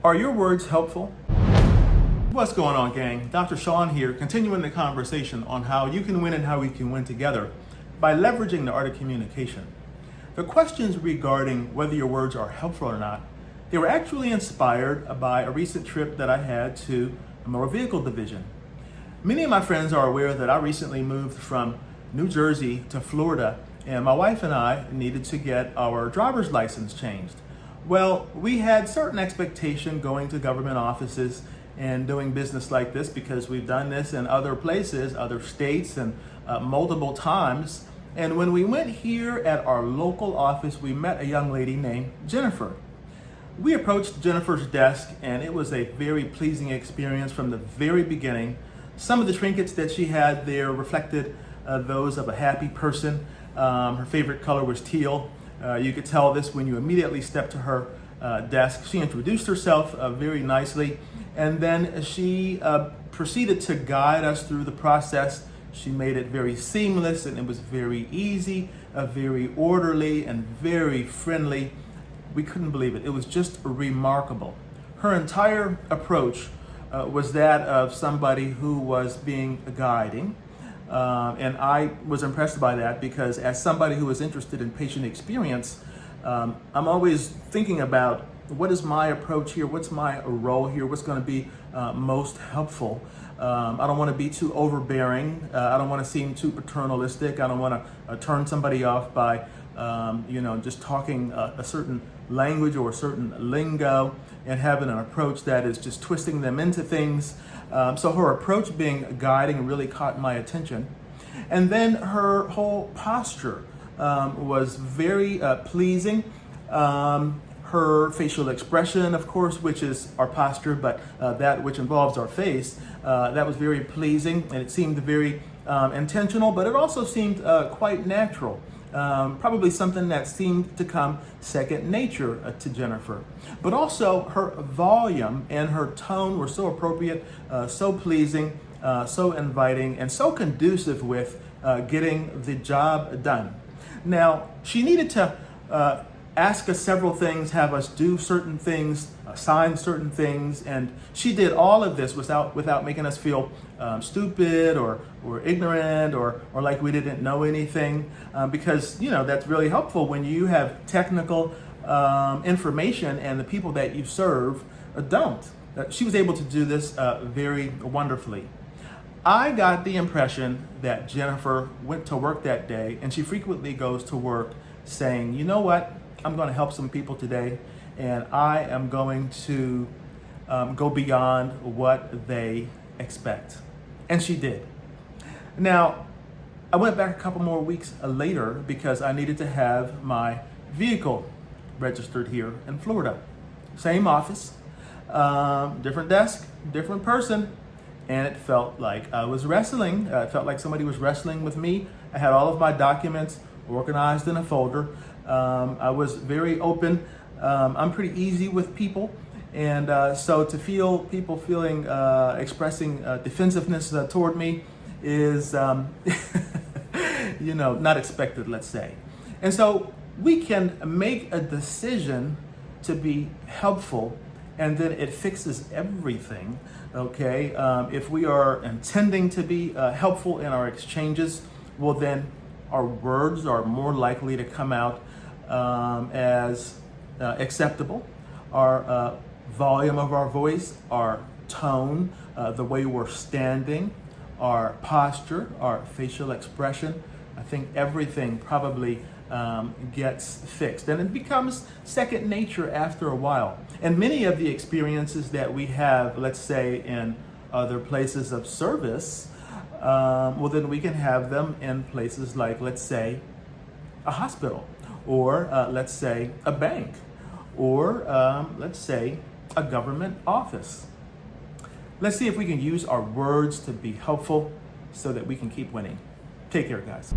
Are your words helpful? What's going on, gang? DrSean here, continuing the conversation on how you can win and how we can win together by leveraging the art of communication. The questions regarding whether your words are helpful or not, they were actually inspired by a recent trip that I had to a motor vehicle division. Many of my friends are aware that I recently moved from New Jersey to Florida, and my wife and I needed to get our driver's license changed. Well, we had certain expectation going to government offices and doing business like this because we've done this in other places, other states, and multiple times. And when we went here at our local office, we met a young lady named Jennifer. We approached Jennifer's desk, and it was a very pleasing experience from the very beginning. Some of the trinkets that she had there reflected those of a happy person. Her favorite color was teal. You could tell this when you immediately stepped to her desk. She introduced herself very nicely, and then she proceeded to guide us through the process. She made it very seamless, and it was very easy, very orderly, and very friendly. We couldn't believe it. It was just remarkable. Her entire approach was that of somebody who was being guiding. And I was impressed by that because as somebody who is interested in patient experience, I'm always thinking about what is my approach here, what's my role here, what's going to be most helpful. I don't want to be too overbearing. I don't want to seem too paternalistic. I don't want to turn somebody off by just talking a certain language or a certain lingo and having an approach that is just twisting them into things. So her approach being guiding really caught my attention. And then her whole posture was very pleasing. Her facial expression, of course, which is our posture, but that which involves our face, that was very pleasing, and it seemed very intentional, but it also seemed quite natural. Probably something that seemed to come second nature to Jennifer. But also her volume and her tone were so appropriate, so pleasing, so inviting, and so conducive with getting the job done. Now, she needed to ask us several things, have us do certain things, sign certain things, and she did all of this without making us feel stupid or ignorant or like we didn't know anything, because that's really helpful when you have technical information and the people that you serve don't. She was able to do this very wonderfully. I got the impression that Jennifer went to work that day, and she frequently goes to work saying, you know what, I'm going to help some people today, and I am going to go beyond what they expect. And she did. Now, I went back a couple more weeks later because I needed to have my vehicle registered here in Florida. Same office, different desk, different person, and it felt like I was wrestling. It felt like somebody was wrestling with me. I had all of my documents organized in a folder. I was very open. I'm pretty easy with people. And so to feel people expressing defensiveness toward me is, not expected, let's say. And so we can make a decision to be helpful, and then it fixes everything, okay? If we are intending to be helpful in our exchanges, well then our words are more likely to come out as acceptable. Our volume of our voice, our tone, the way we're standing, our posture, our facial expression, I think everything probably gets fixed, and it becomes second nature after a while. And many of the experiences that we have, let's say in other places of service, well then we can have them in places like, let's say, a hospital, or let's say a bank, or let's say a government office. Let's see if we can use our words to be helpful so that we can keep winning. Take care, guys.